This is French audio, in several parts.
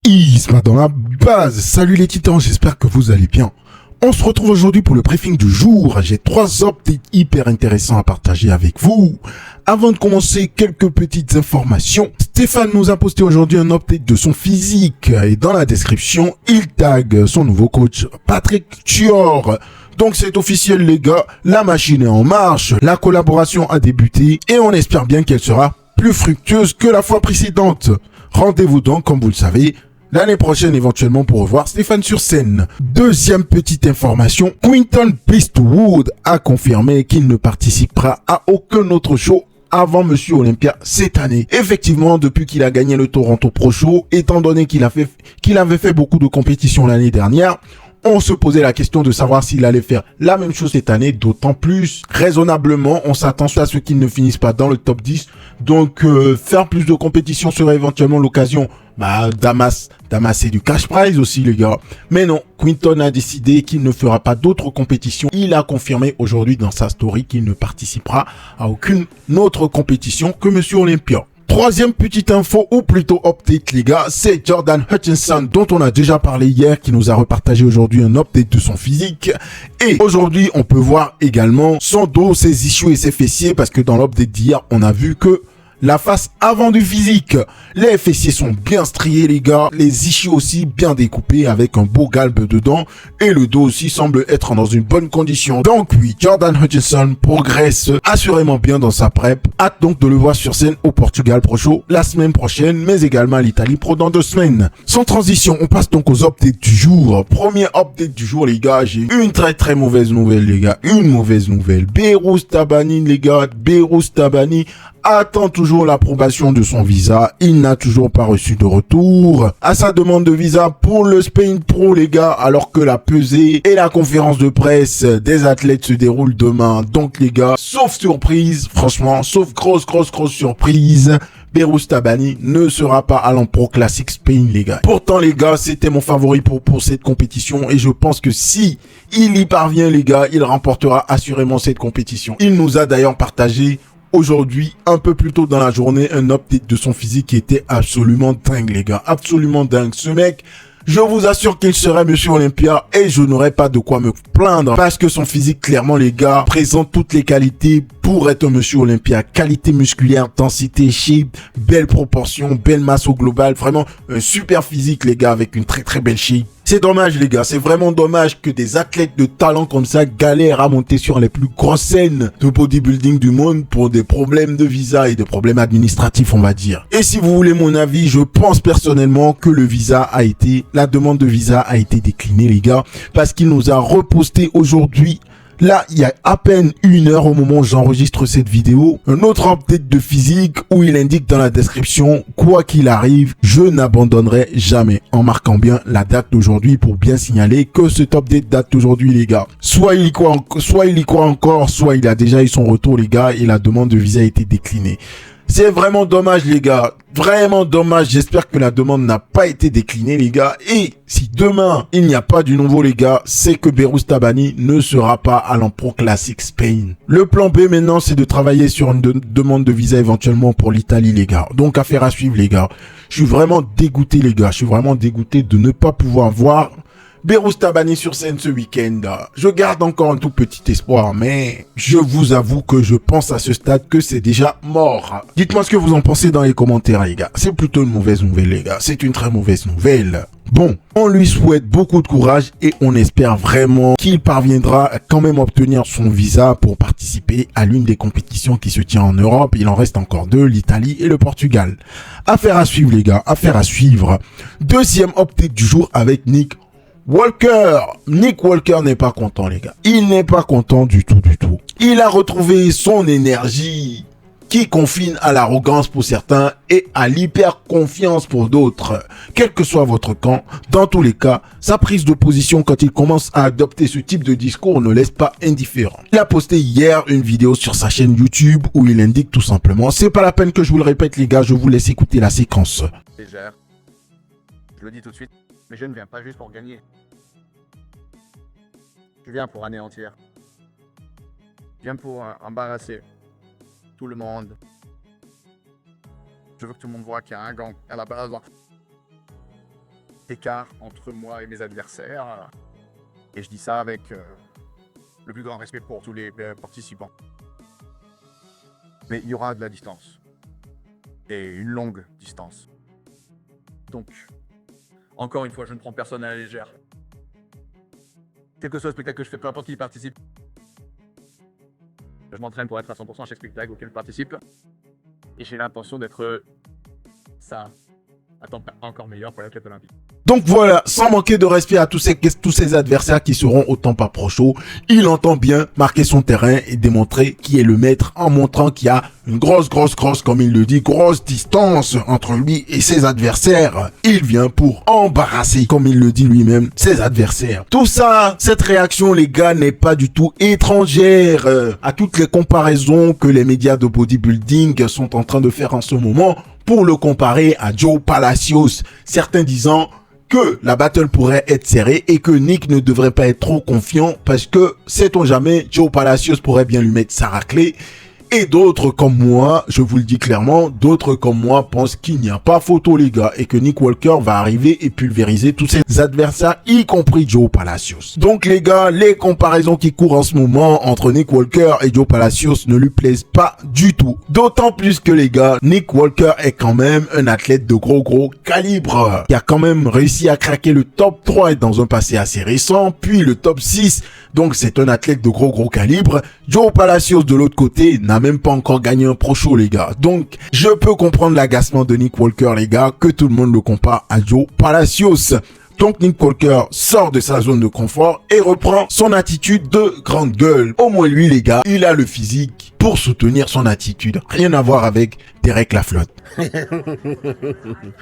Isma dans la base. Salut les titans, j'espère que vous allez bien. On se retrouve aujourd'hui pour le briefing du jour. J'ai 3 updates hyper intéressants à partager avec vous. Avant de commencer, quelques petites informations. Stéphane nous a posté aujourd'hui un update de son physique et dans la description, il tag son nouveau coach Patrick Tuor. Donc c'est officiel les gars, la machine est en marche, la collaboration a débuté et on espère bien qu'elle sera plus fructueuse que la fois précédente. Rendez-vous donc, comme vous le savez, l'année prochaine éventuellement pour revoir Stéphane sur scène. Deuxième petite information, Quinton Beastwood a confirmé qu'il ne participera à aucun autre show avant Monsieur Olympia cette année. Effectivement, depuis qu'il a gagné le Toronto Pro Show, étant donné qu'il avait fait beaucoup de compétitions l'année dernière, on se posait la question de savoir s'il allait faire la même chose cette année, d'autant plus raisonnablement, on s'attend à ce qu'il ne finisse pas dans le top 10. Donc, faire plus de compétitions serait éventuellement l'occasion d'amasser du cash prize aussi, les gars. Mais non, Quinton a décidé qu'il ne fera pas d'autres compétitions. Il a confirmé aujourd'hui dans sa story qu'il ne participera à aucune autre compétition que Monsieur Olympia. Troisième petite info, ou plutôt update les gars, c'est Jordan Hutchinson dont on a déjà parlé hier, qui nous a repartagé aujourd'hui un update de son physique. Et aujourd'hui, on peut voir également son dos, ses issues et ses fessiers, parce que dans l'update d'hier, on a vu que la face avant du physique, les fessiers sont bien striés les gars, les issues aussi bien découpés avec un beau galbe dedans et le dos aussi semble être dans une bonne condition. Donc oui, Jordan Hutchinson progresse assurément bien dans sa prep. Hâte donc de le voir sur scène au Portugal Pro Show la semaine prochaine, mais également à l'Italie Pro dans 2 semaines. Sans transition, on passe donc aux updates du jour. Premier update du jour les gars, j'ai une très mauvaise nouvelle les gars, une mauvaise nouvelle. Behrouz Tabani les gars, Behrouz Tabani attend toujours l'approbation de son visa. Il n'a toujours pas reçu de retour à sa demande de visa pour le Spain Pro, les gars, alors que la pesée et la conférence de presse des athlètes se déroulent demain. Donc, les gars, sauf surprise, franchement, sauf grosse surprise, Behrouz Tabani ne sera pas à l'Empro Classic Spain, les gars. Pourtant, les gars, c'était mon favori pour cette compétition et je pense que si il y parvient, les gars, il remportera assurément cette compétition. Il nous a d'ailleurs partagé aujourd'hui, un peu plus tôt dans la journée, un update de son physique qui était absolument dingue, les gars. Absolument dingue. Ce mec, je vous assure qu'il serait Monsieur Olympia et je n'aurais pas de quoi me plaindre parce que son physique, clairement, les gars, présente toutes les qualités pour être un Monsieur Olympia. Qualité musculaire, densité, shape, belle proportion, belle masse au global. Vraiment, un super physique, les gars, avec une très belle shape. C'est dommage les gars, c'est vraiment dommage que des athlètes de talent comme ça galèrent à monter sur les plus grosses scènes de bodybuilding du monde pour des problèmes de visa et des problèmes administratifs on va dire. Et si vous voulez mon avis, je pense personnellement que la demande de visa a été déclinée les gars, parce qu'il nous a reposté aujourd'hui. Là, il y a à peine 1 heure au moment où j'enregistre cette vidéo, un autre update de physique où il indique dans la description, quoi qu'il arrive, je n'abandonnerai jamais, en marquant bien la date d'aujourd'hui pour bien signaler que cet update date d'aujourd'hui les gars. Soit il y croit encore, soit il a déjà eu son retour les gars et la demande de visa a été déclinée. C'est vraiment dommage les gars, vraiment dommage. J'espère que la demande n'a pas été déclinée les gars. Et si demain il n'y a pas du nouveau les gars, c'est que Behrouz Tabani ne sera pas à l'Empro Classic Spain. Le plan B maintenant c'est de travailler sur une demande de visa éventuellement pour l'Italie les gars. Donc affaire à suivre les gars. Je suis vraiment dégoûté les gars, je suis vraiment dégoûté de ne pas pouvoir voir Behrouz Tabani sur scène ce week-end. Je garde encore un tout petit espoir, mais je vous avoue que je pense à ce stade que c'est déjà mort. Dites-moi ce que vous en pensez dans les commentaires, les gars. C'est plutôt une mauvaise nouvelle, les gars. C'est une très mauvaise nouvelle. Bon, on lui souhaite beaucoup de courage et on espère vraiment qu'il parviendra à quand même obtenir son visa pour participer à l'une des compétitions qui se tient en Europe. Il en reste encore 2, l'Italie et le Portugal. Affaire à suivre, les gars. Affaire à suivre. Deuxième update du jour avec Nick Walker. Nick Walker n'est pas content les gars. Il n'est pas content du tout. Il a retrouvé son énergie qui confine à l'arrogance pour certains et à l'hyper-confiance pour d'autres. Quel que soit votre camp, dans tous les cas, sa prise de position quand il commence à adopter ce type de discours ne laisse pas indifférent. Il a posté hier une vidéo sur sa chaîne YouTube où il indique tout simplement, c'est pas la peine que je vous le répète les gars, je vous laisse écouter la séquence. Légère. Je le dis tout de suite, mais je ne viens pas juste pour gagner. Je viens pour anéantir. Je viens pour embarrasser tout le monde. Je veux que tout le monde voit qu'il y a un gang à la base. écart entre moi et mes adversaires. Et je dis ça avec le plus grand respect pour tous les participants. Mais il y aura de la distance. Et une longue distance. Donc, encore une fois, je ne prends personne à la légère. Quel que soit le spectacle que je fais, peu importe qui y participe. Je m'entraîne pour être à 100% à chaque spectacle auquel je participe. Et j'ai l'intention d'être ça à temps encore meilleur pour l'athlète olympique. Donc voilà, sans manquer de respect à tous ces adversaires qui seront au Tampa Pro Show, il entend bien marquer son terrain et démontrer qui est le maître en montrant qu'il y a une grosse, comme il le dit, grosse distance entre lui et ses adversaires. Il vient pour embarrasser, comme il le dit lui-même, ses adversaires. Tout ça, cette réaction, les gars, n'est pas du tout étrangère à toutes les comparaisons que les médias de bodybuilding sont en train de faire en ce moment pour le comparer à Joe Palacios. Certains disant que la battle pourrait être serrée et que Nick ne devrait pas être trop confiant parce que, sait-on jamais, Joe Palacios pourrait bien lui mettre sa raclée. Et d'autres comme moi, je vous le dis clairement, d'autres comme moi pensent qu'il n'y a pas photo les gars et que Nick Walker va arriver et pulvériser tous ses adversaires, y compris Joe Palacios. Donc les gars, les comparaisons qui courent en ce moment entre Nick Walker et Joe Palacios ne lui plaisent pas du tout. D'autant plus que les gars, Nick Walker est quand même un athlète de gros calibre, qui a quand même réussi à craquer le top 3 dans un passé assez récent, puis le top 6. Donc c'est un athlète de gros calibre. Joe Palacios de l'autre côté n'a même pas encore gagné un pro show les gars. Donc je peux comprendre l'agacement de Nick Walker les gars, que tout le monde le compare à Joe Palacios. Donc Nick Walker sort de sa zone de confort et reprend son attitude de grande gueule. Au moins lui les gars, il a le physique pour soutenir son attitude. Rien à voir avec Derek Laflotte.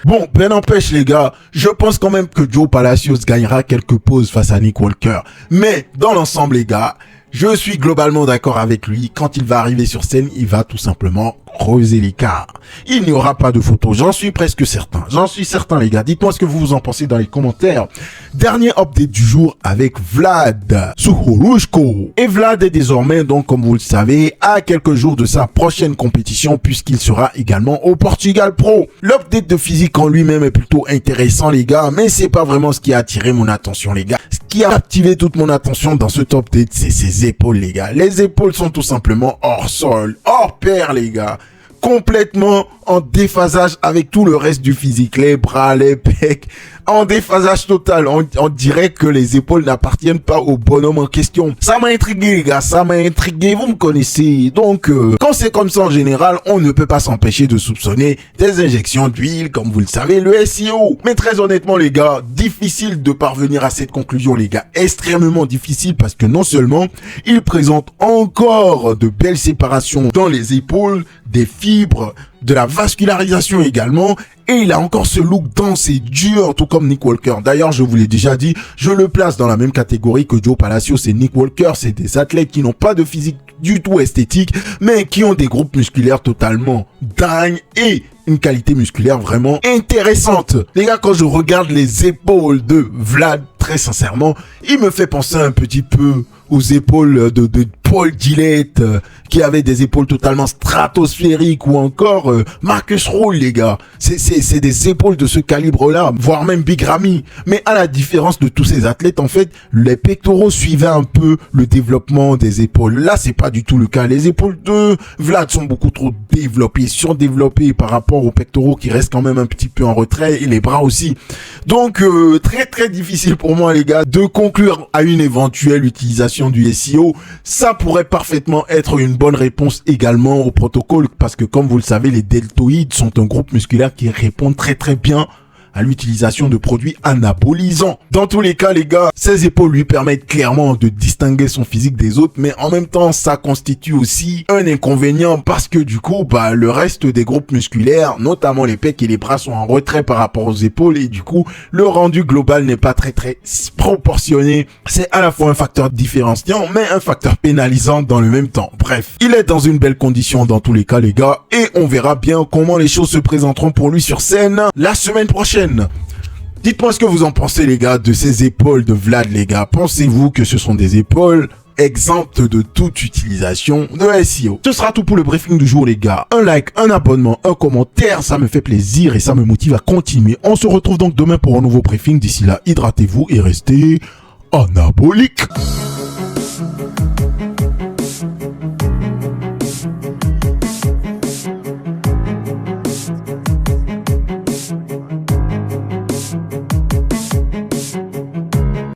Bon, ben n'empêche les gars, je pense quand même que Joe Palacios gagnera quelques pauses face à Nick Walker. Mais dans l'ensemble les gars, je suis globalement d'accord avec lui. Quand il va arriver sur scène, il va tout simplement creuser l'écart. Il n'y aura pas de photo, j'en suis presque certain. J'en suis certain les gars. Dites-moi ce que vous en pensez dans les commentaires. Dernier update du jour avec Vlad Suhorushko. Et Vlad est désormais, donc comme vous le savez, à quelques jours de sa prochaine compétition puisqu'il sera également au Portugal Pro. L'update de physique en lui-même est plutôt intéressant les gars, mais c'est pas vraiment ce qui a attiré mon attention les gars. Ce qui a activé toute mon attention dans ce update, c'est ses épaules les gars. Les épaules sont tout simplement hors sol, hors pair les gars. Complètement en déphasage avec tout le reste du physique, les bras, les pecs, en déphasage total. On dirait que les épaules n'appartiennent pas au bonhomme en question. Ça m'a intrigué les gars, ça m'a intrigué, vous me connaissez. Donc quand c'est comme ça en général, on ne peut pas s'empêcher de soupçonner des injections d'huile, comme vous le savez, le SEO. Mais très honnêtement les gars, difficile de parvenir à cette conclusion les gars, extrêmement difficile parce que non seulement il présente encore de belles séparations dans les épaules, des fibres, de la vascularisation également, et il a encore ce look dense et dur, tout comme Nick Walker. D'ailleurs, je vous l'ai déjà dit, je le place dans la même catégorie que Joe Palacios et Nick Walker. C'est des athlètes qui n'ont pas de physique du tout esthétique, mais qui ont des groupes musculaires totalement dingues et une qualité musculaire vraiment intéressante. Les gars, quand je regarde les épaules de Vlad, très sincèrement, il me fait penser un petit peu aux épaules de Paul Gillette, qui avait des épaules totalement stratosphériques, ou encore Marcus Ruhl, les gars. C'est des épaules de ce calibre-là, voire même Big Ramy. Mais à la différence de tous ces athlètes, en fait, les pectoraux suivaient un peu le développement des épaules. Là, c'est pas du tout le cas. Les épaules de Vlad sont beaucoup trop développées, surdéveloppées par rapport aux pectoraux qui restent quand même un petit peu en retrait, et les bras aussi. Donc, très difficile pour moi, les gars, de conclure à une éventuelle utilisation du SEO. Ça pourrait parfaitement être une bonne réponse également au protocole, parce que comme vous le savez, les deltoïdes sont un groupe musculaire qui répond très bien à l'utilisation de produits anabolisants. Dans tous les cas, les gars, ces épaules lui permettent clairement de distinguer son physique des autres, mais en même temps, ça constitue aussi un inconvénient parce que du coup, le reste des groupes musculaires, notamment les pecs et les bras, sont en retrait par rapport aux épaules, et du coup, le rendu global n'est pas très proportionné. C'est à la fois un facteur différenciant, mais un facteur pénalisant dans le même temps. Bref, il est dans une belle condition dans tous les cas, les gars, et on verra bien comment les choses se présenteront pour lui sur scène la semaine prochaine. Dites-moi ce que vous en pensez les gars de ces épaules de Vlad les gars. Pensez-vous que ce sont des épaules exemptes de toute utilisation de SEO. Ce sera tout pour le briefing du jour les gars. Un like, un abonnement, un commentaire, ça me fait plaisir et ça me motive à continuer. On se retrouve donc demain pour un nouveau briefing. D'ici là, hydratez-vous et restez anabolique.